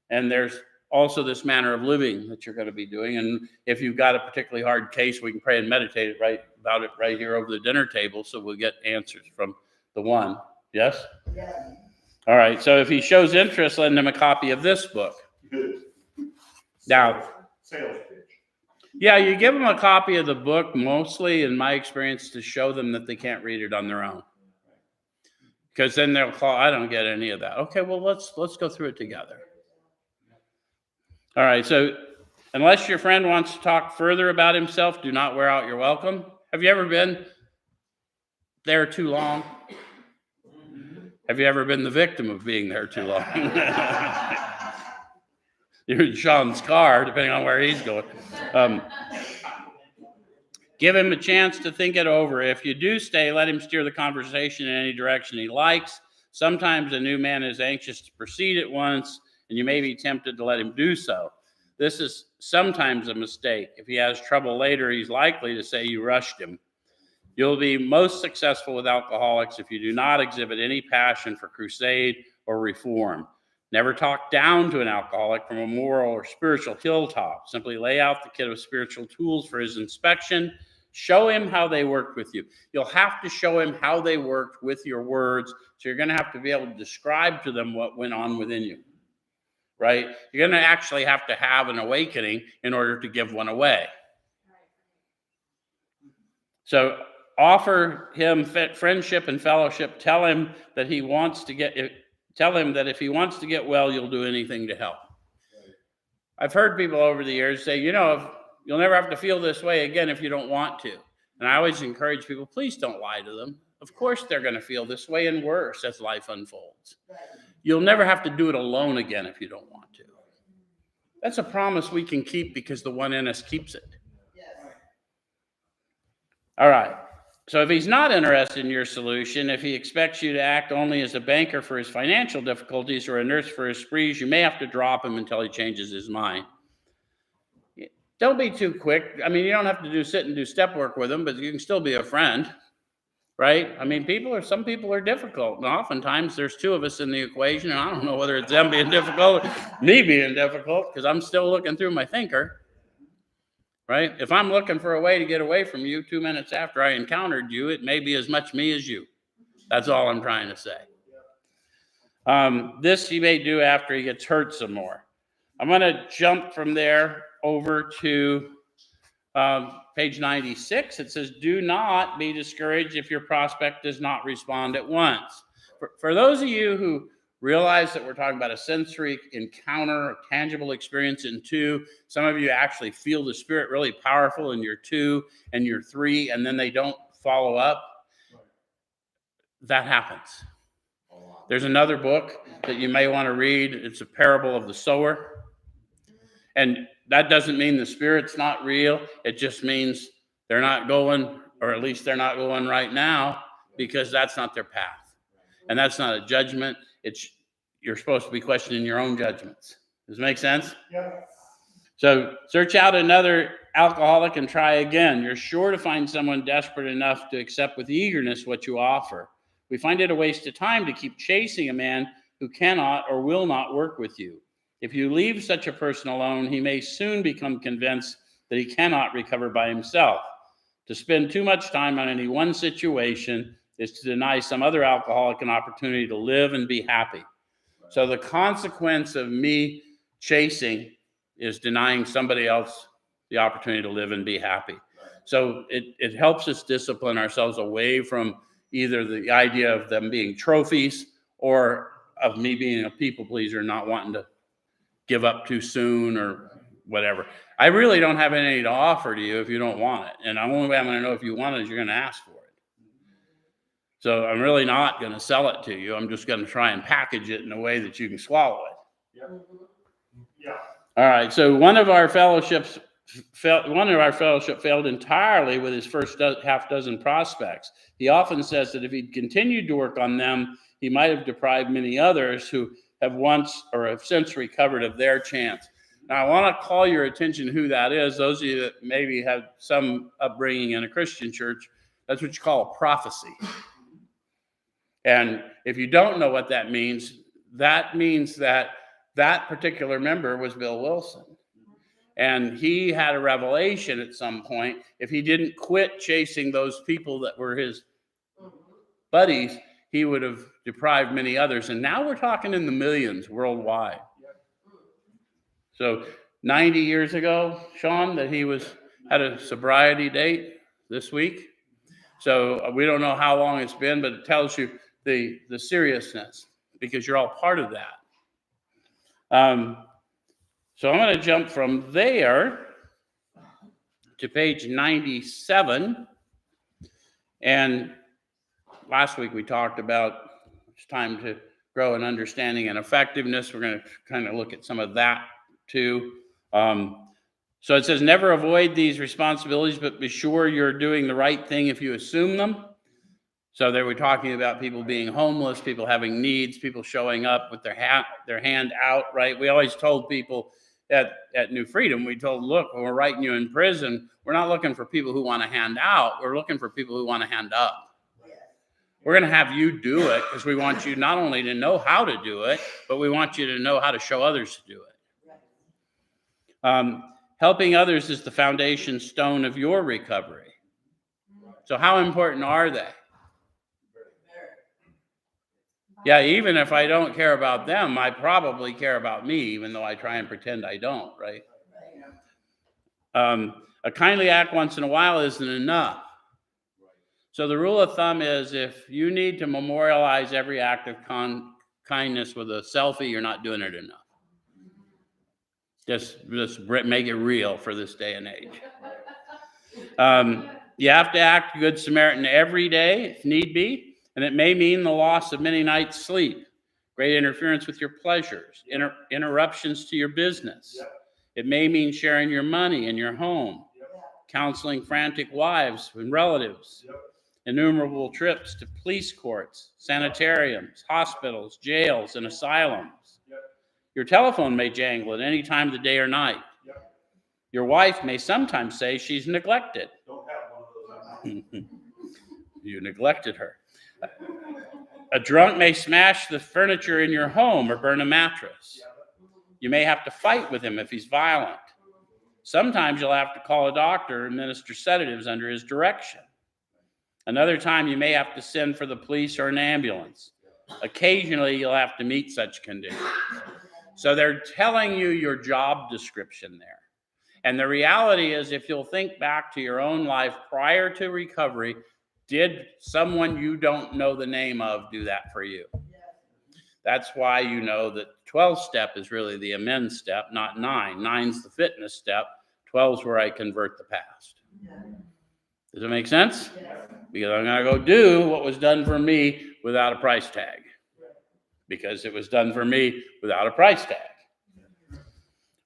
And there's also this manner of living that you're going to be doing. And if you've got a particularly hard case, we can pray and meditate about it right here over the dinner table, so we'll get answers from the one. Yes? Yeah. All right. So if he shows interest, lend him a copy of this book. Now, sales pitch. Yeah, you give them a copy of the book, mostly, in my experience, to show them that they can't read it on their own. Because then they'll call, I don't get any of that. Okay, well, let's go through it together. All right, so unless your friend wants to talk further about himself, do not wear out your welcome. Have you ever been there too long? Have you ever been the victim of being there too long? You're in Sean's car, depending on where he's going. Give him a chance to think it over. If you do stay, let him steer the conversation in any direction he likes. Sometimes a new man is anxious to proceed at once, and you may be tempted to let him do so. This is sometimes a mistake. If he has trouble later, he's likely to say you rushed him. You'll be most successful with alcoholics if you do not exhibit any passion for crusade or reform. Never talk down to an alcoholic from a moral or spiritual hilltop. Simply lay out the kit of spiritual tools for his inspection. Show him how they worked with you. You'll have to show him how they worked with your words. So you're going to have to be able to describe to them what went on within you, right? You're going to actually have to have an awakening in order to give one away. So offer him friendship and fellowship. Tell him that he wants to get it. Tell him that if he wants to get well, you'll do anything to help. I've heard people over the years say, you'll never have to feel this way again if you don't want to. And I always encourage people, please don't lie to them. Of course they're going to feel this way and worse as life unfolds. You'll never have to do it alone again if you don't want to. That's a promise we can keep because the one in us keeps it. All right. So if he's not interested in your solution, if he expects you to act only as a banker for his financial difficulties or a nurse for his sprees, you may have to drop him until he changes his mind. Don't be too quick. I mean, you don't have to sit and do step work with him, but you can still be a friend, right? I mean, some people are difficult, and oftentimes there's two of us in the equation, and I don't know whether it's them being difficult, me being difficult, because I'm still looking through my thinker. Right? If I'm looking for a way to get away from you 2 minutes after I encountered you, it may be as much me as you. That's all I'm trying to say. This he may do after he gets hurt some more. I'm going to jump from there over to page 96. It says, do not be discouraged if your prospect does not respond at once. For those of you who realize that we're talking about a sensory encounter, a tangible experience in 2. Some of you actually feel the Spirit really powerful in your 2 and your 3, and then they don't follow up. That happens. There's another book that you may want to read. It's a parable of the sower. And that doesn't mean the Spirit's not real. It just means they're not going, or at least they're not going right now, because that's not their path. And that's not a judgment. You're supposed to be questioning your own judgments. Does it make sense? Yeah. So search out another alcoholic and try again. You're sure to find someone desperate enough to accept with eagerness what you offer. We find it a waste of time to keep chasing a man who cannot or will not work with you. If you leave such a person alone, he may soon become convinced that he cannot recover by himself. To spend too much time on any one situation is to deny some other alcoholic an opportunity to live and be happy. So the consequence of me chasing is denying somebody else the opportunity to live and be happy. So it helps us discipline ourselves away from either the idea of them being trophies or of me being a people pleaser and not wanting to give up too soon or whatever. I really don't have anything to offer to you if you don't want it. And the only way I'm going to know if you want it is you're going to ask for it. So I'm really not going to sell it to you. I'm just going to try and package it in a way that you can swallow it. Yeah. All right. So one of our fellowship failed entirely with his first half dozen prospects. He often says that if he'd continued to work on them, he might have deprived many others who have once or have since recovered of their chance. Now, I want to call your attention to who that is. Those of you that maybe have some upbringing in a Christian church, that's what you call a prophecy. And if you don't know what that means that that particular member was Bill Wilson. And he had a revelation at some point. If he didn't quit chasing those people that were his buddies, he would have deprived many others. And now we're talking in the millions worldwide. So 90 years ago, Sean, that he had a sobriety date this week. So we don't know how long it's been, but it tells you the seriousness, because you're all part of that. So I'm going to jump from there to page 97. And last week we talked about it's time to grow in understanding and effectiveness. We're going to kind of look at some of that too. So it says, never avoid these responsibilities, but be sure you're doing the right thing if you assume them. So they were talking about people being homeless, people having needs, people showing up with their hand out, right? We always told people at New Freedom, we told, look, when we're writing you in prison, we're not looking for people who want to hand out. We're looking for people who want to hand up. We're going to have you do it because we want you not only to know how to do it, but we want you to know how to show others to do it. Helping others is the foundation stone of your recovery. So how important are they? Yeah, even if I don't care about them, I probably care about me, even though I try and pretend I don't, right? A kindly act once in a while isn't enough. So the rule of thumb is if you need to memorialize every act of kindness with a selfie, you're not doing it enough. Just make it real for this day and age. You have to act Good Samaritan every day if need be. And it may mean the loss of many nights' sleep, great interference with your pleasures, interruptions to your business. Yep. It may mean sharing your money and your home, counseling frantic wives and relatives, innumerable trips to police courts, sanitariums, hospitals, jails, and asylums. Your telephone may jangle at any time of the day or night. Your wife may sometimes say she's neglected. Don't have one of those. You neglected her. A drunk may smash the furniture in your home or burn a mattress. You may have to fight with him if he's violent. Sometimes you'll have to call a doctor and administer sedatives under his direction. Another time you may have to send for the police or an ambulance. Occasionally you'll have to meet such conditions. So they're telling you your job description there. And the reality is, if you'll think back to your own life prior to recovery, did someone you don't know the name of do that for you? That's why you know that 12 step is really the amend step, not 9. 9's the fitness step. 12's where I convert the past. Does it make sense? Because I'm going to go do what was done for me without a price tag. Because it was done for me without a price tag.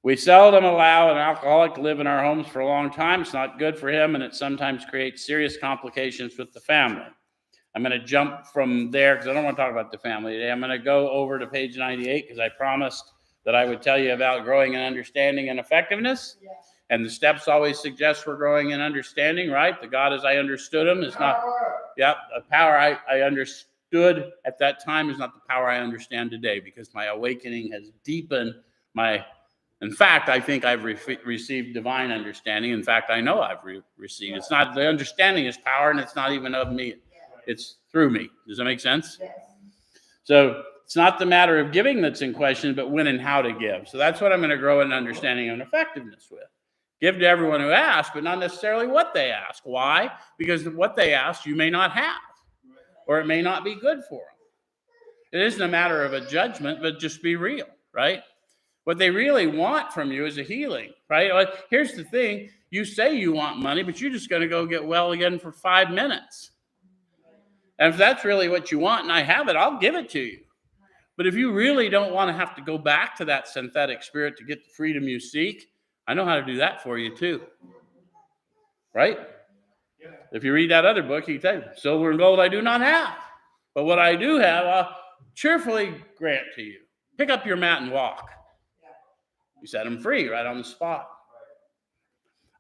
We seldom allow an alcoholic to live in our homes for a long time. It's not good for him, and it sometimes creates serious complications with the family. I'm going to jump from there because I don't want to talk about the family today. I'm going to go over to page 98 because I promised that I would tell you about growing in understanding and effectiveness. Yes. And the steps always suggest we're growing in understanding, right? The God as I understood him is not, the power I understood at that time is not the power I understand today, because my awakening has deepened my. In fact, I think I've received divine understanding. In fact, I know I've received. It's not, the understanding is power, and it's not even of me. It's through me. Does that make sense? Yes. So it's not the matter of giving that's in question, but when and how to give. So that's what I'm going to grow in understanding and effectiveness with. Give to everyone who asks, but not necessarily what they ask. Why? Because what they ask, you may not have, or it may not be good for them. It isn't a matter of a judgment, but just be real, right? What they really want from you is a healing, right? Like, here's the thing. You say you want money, but you're just going to go get well again for 5 minutes. And if that's really what you want and I have it, I'll give it to you. But if you really don't want to have to go back to that synthetic spirit to get the freedom you seek, I know how to do that for you too. Right? If you read that other book, he tells you, silver and gold I do not have. But what I do have, I'll cheerfully grant to you. Pick up your mat and walk. You set them free right on the spot.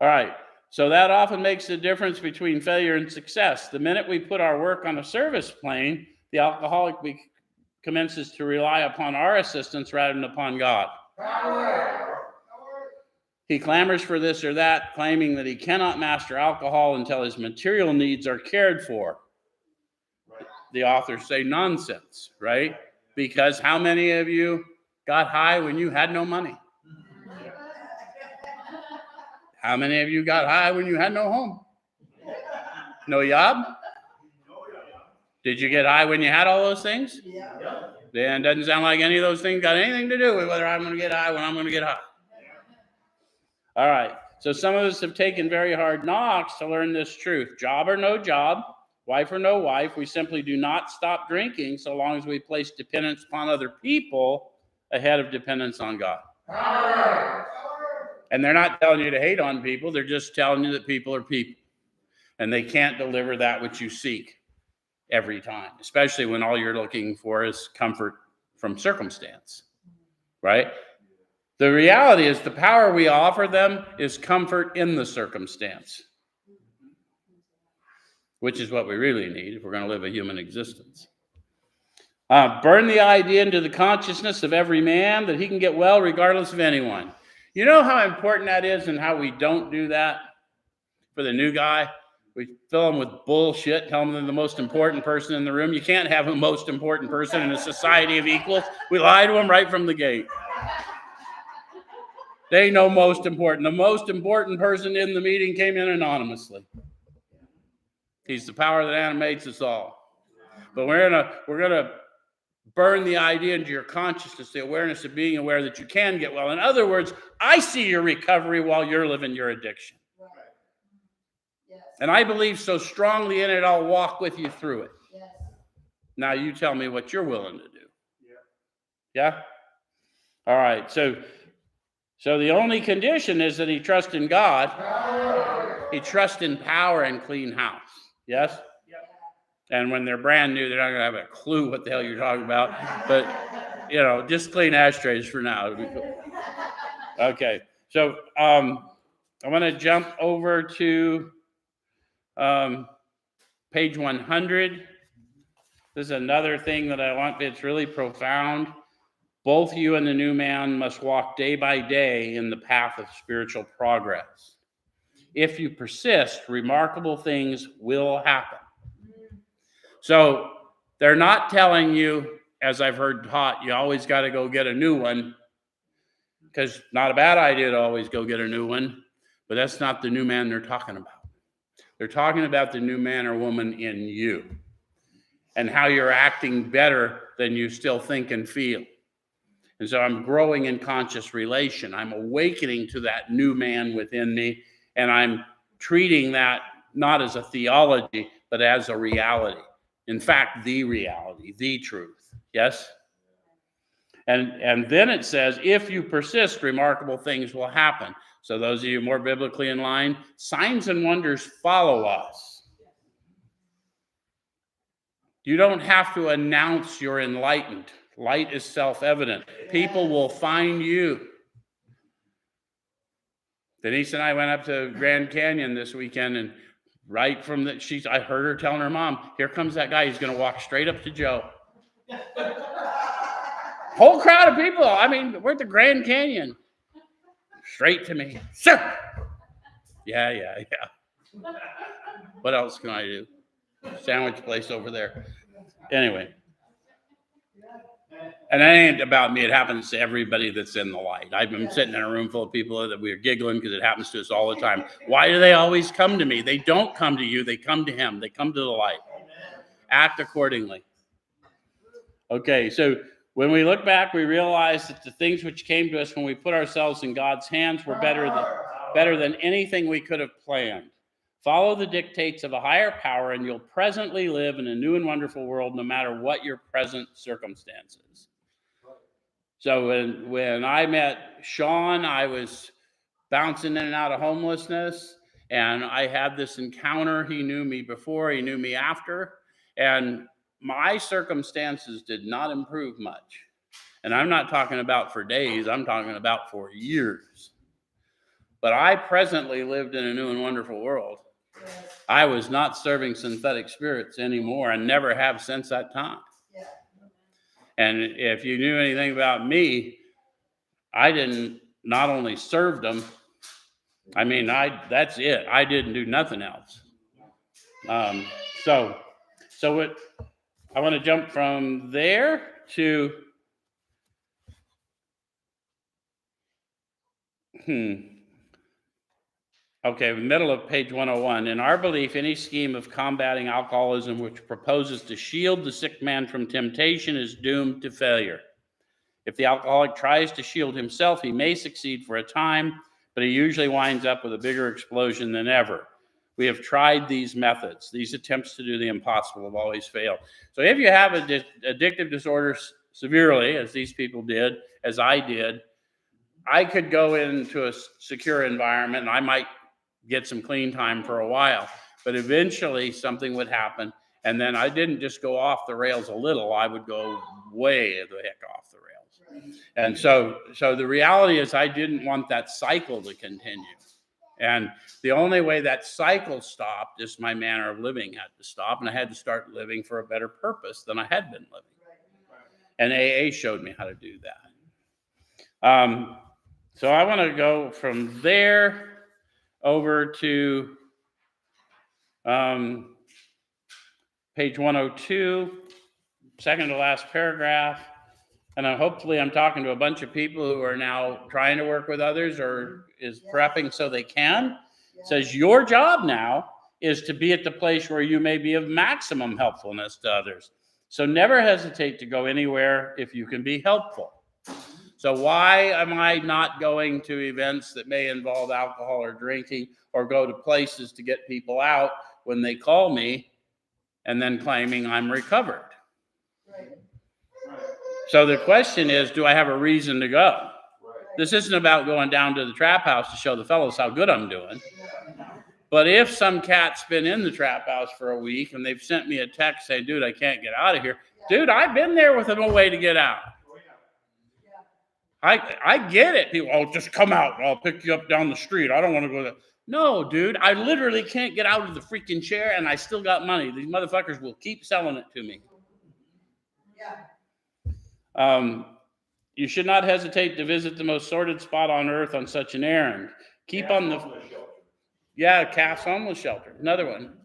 All right. So that often makes the difference between failure and success. The minute we put our work on a service plane, the alcoholic commences to rely upon our assistance rather than upon God. He clamors for this or that, claiming that he cannot master alcohol until his material needs are cared for. The authors say nonsense, right? Because how many of you got high when you had no money? How many of you got high when you had no home? No job? Did you get high when you had all those things? Then it doesn't sound like any of those things got anything to do with whether I'm going to get high when I'm going to get high. All right. So some of us have taken very hard knocks to learn this truth. Job or no job, wife or no wife, we simply do not stop drinking so long as we place dependence upon other people ahead of dependence on God. And they're not telling you to hate on people. They're just telling you that people are people. And they can't deliver that which you seek every time, especially when all you're looking for is comfort from circumstance, right? The reality is the power we offer them is comfort in the circumstance, which is what we really need if we're going to live a human existence. Burn the idea into the consciousness of every man that he can get well regardless of anyone. You know how important that is and how we don't do that for the new guy? We fill them with bullshit, tell them they're the most important person in the room. You can't have a most important person in a society of equals. We lie to them right from the gate. They ain't no most important. The most important person in the meeting came in anonymously. He's the power that animates us all. But we're gonna burn the idea into your consciousness, the awareness of being aware that you can get well. In other words, I see your recovery while you're living your addiction. Right. Yes. And I believe so strongly in it, I'll walk with you through it. Yes. Now you tell me what you're willing to do. Yeah? All right. So the only condition is that he trusts in God. He trusts in power and clean house. Yes? And when they're brand new, they're not going to have a clue what the hell you're talking about. But, just clean ashtrays for now. Okay. So I'm going to jump over to page 100. This is another thing that I want. It's really profound. Both you and the new man must walk day by day in the path of spiritual progress. If you persist, remarkable things will happen. So they're not telling you, as I've heard taught, you always got to go get a new one, because not a bad idea to always go get a new one, but that's not the new man they're talking about. They're talking about the new man or woman in you and how you're acting better than you still think and feel. And so I'm growing in conscious relation. I'm awakening to that new man within me, and I'm treating that not as a theology, but as a reality. In fact, the reality, the truth. Yes? And then it says, if you persist, remarkable things will happen. So those of you more biblically in line, signs and wonders follow us. You don't have to announce you're enlightened. Light is self-evident. People will find you. Denise and I went up to Grand Canyon this weekend, and right from the, I heard her telling her mom, here comes that guy. He's going to walk straight up to Joe. Whole crowd of people. I mean, we're at the Grand Canyon. Straight to me. Sir. Yeah. What else can I do? Sandwich place over there. Anyway. And it ain't about me. It happens to everybody that's in the light. I've been sitting in a room full of people that we're giggling because it happens to us all the time. Why do they always come to me? They don't come to you. They come to him. They come to the light. Act accordingly. Okay, so when we look back, we realize that the things which came to us when we put ourselves in God's hands were better than anything we could have planned. Follow the dictates of a higher power, and you'll presently live in a new and wonderful world, no matter what your present circumstances. So when I met Sean, I was bouncing in and out of homelessness, and I had this encounter. He knew me before, he knew me after, and my circumstances did not improve much. And I'm not talking about for days, I'm talking about for years. But I presently lived in a new and wonderful world. I was not serving synthetic spirits anymore and never have since that time. And if you knew anything about me, I didn't not only serve them, I mean, that's it. I didn't do nothing else. So what I want to jump from there to okay, middle of page 101. In our belief, any scheme of combating alcoholism which proposes to shield the sick man from temptation is doomed to failure. If the alcoholic tries to shield himself, he may succeed for a time, but he usually winds up with a bigger explosion than ever. We have tried these methods. These attempts to do the impossible have always failed. So if you have addictive disorder severely, as these people did, as I did, I could go into a secure environment and I might get some clean time for a while, but eventually something would happen. And then I didn't just go off the rails a little, I would go way the heck off the rails. And so the reality is I didn't want that cycle to continue. And the only way that cycle stopped is my manner of living had to stop, and I had to start living for a better purpose than I had been living. And AA showed me how to do that. So I want to go from there over to page 102, second to last paragraph. And hopefully I'm talking to a bunch of people who are now trying to work with others or is prepping so they can. It says your job now is to be at the place where you may be of maximum helpfulness to others. So never hesitate to go anywhere if you can be helpful. So why am I not going to events that may involve alcohol or drinking, or go to places to get people out when they call me and then claiming I'm recovered? So the question is, do I have a reason to go? This isn't about going down to the trap house to show the fellows how good I'm doing. But if some cat's been in the trap house for a week and they've sent me a text saying, dude, I can't get out of here. Dude, I've been there with no way to get out. I get it. People, oh, just come out. I'll pick you up down the street. I don't want to go there. No, dude, I literally can't get out of the freaking chair and I still got money. These motherfuckers will keep selling it to me. You should not hesitate to visit the most sordid spot on earth on such an errand. Keep on the... Calf's homeless shelter, another one.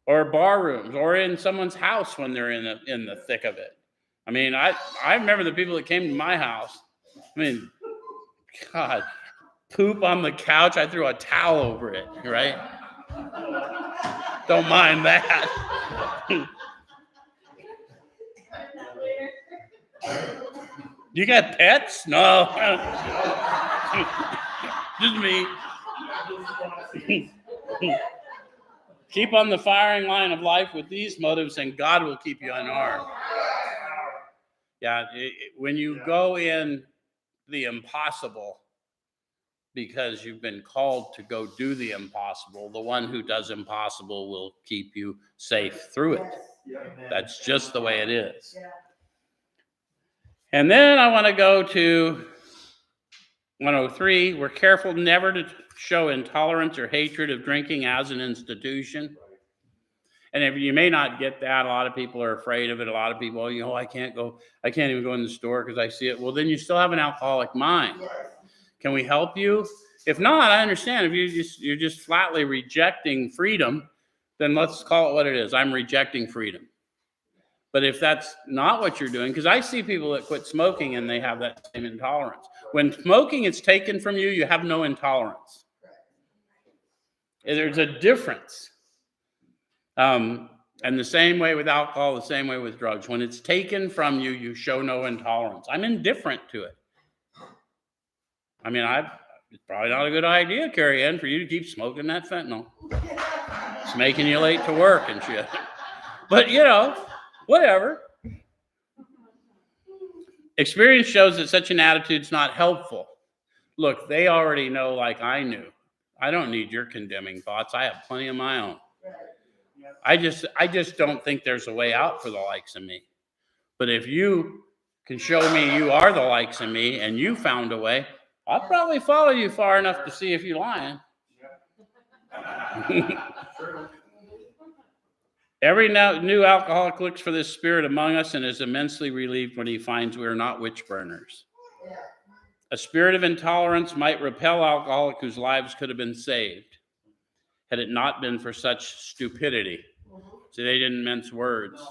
Or bar rooms, or in someone's house when they're in the thick of it. I mean, I remember the people that came to my house. I mean, God, poop on the couch. I threw a towel over it, right? Don't mind that. You got pets? No. Just me. Keep on the firing line of life with these motives, and God will keep you unharmed. When you go in the impossible because you've been called to go do the impossible, the one who does impossible will keep you safe through it. That's just the way it is. And then I want to go to 103, we're careful never to show intolerance or hatred of drinking as an institution. And if you may not get that, a lot of people are afraid of it. A lot of people, I can't even go in the store because I see it. Well, then you still have an alcoholic mind. Yes. Can we help you? If not, I understand. If you're just flatly rejecting freedom, then let's call it what it is. I'm rejecting freedom. But if that's not what you're doing, because I see people that quit smoking and they have that same intolerance. When smoking is taken from you, you have no intolerance. There's a difference. And the same way with alcohol, the same way with drugs. When it's taken from you, you show no intolerance. I'm indifferent to it. I mean, it's probably not a good idea, Carrie Ann, for you to keep smoking that fentanyl. It's making you late to work and shit. But, whatever. Experience shows that such an attitude's not helpful. Look, they already know, like I knew. I don't need your condemning thoughts. I have plenty of my own. I just don't think there's a way out for the likes of me. But if you can show me you are the likes of me and you found a way, I'll probably follow you far enough to see if you're lying. Every new alcoholic looks for this spirit among us and is immensely relieved when he finds we are not witch burners. A spirit of intolerance might repel alcoholics whose lives could have been saved had it not been for such stupidity. So they didn't mince words.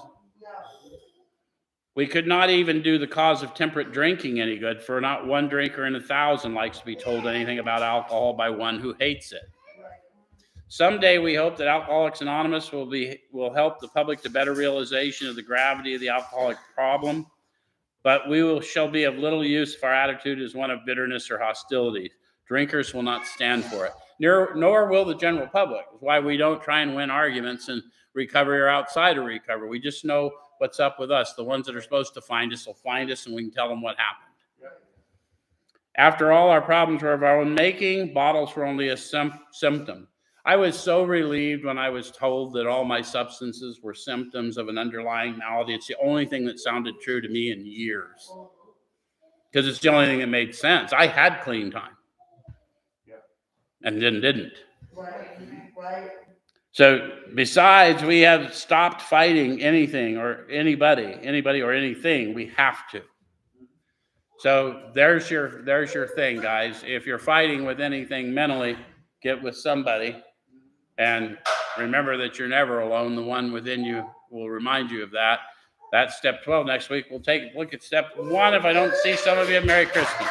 We could not even do the cause of temperate drinking any good, for not one drinker in 1,000 likes to be told anything about alcohol by one who hates it. Someday we hope that Alcoholics Anonymous will help the public to better realization of the gravity of the alcoholic problem, but shall be of little use if our attitude is one of bitterness or hostility. Drinkers will not stand for it, nor will the general public. That's why we don't try and win arguments in recovery or outside of recovery. We just know what's up with us. The ones that are supposed to find us will find us, and we can tell them what happened. After all, our problems were of our own making. Bottles were only a symptom. I was so relieved when I was told that all my substances were symptoms of an underlying malady. It's the only thing that sounded true to me in years, because it's the only thing that made sense. I had clean time, and then didn't. Right. So besides, we have stopped fighting anything or anybody or anything. We have to. So there's your thing, guys. If you're fighting with anything mentally, get with somebody. And remember that you're never alone. The one within you will remind you of that. That's step 12. Next week, we'll take a look at step 1. If I don't see some of you, Merry Christmas.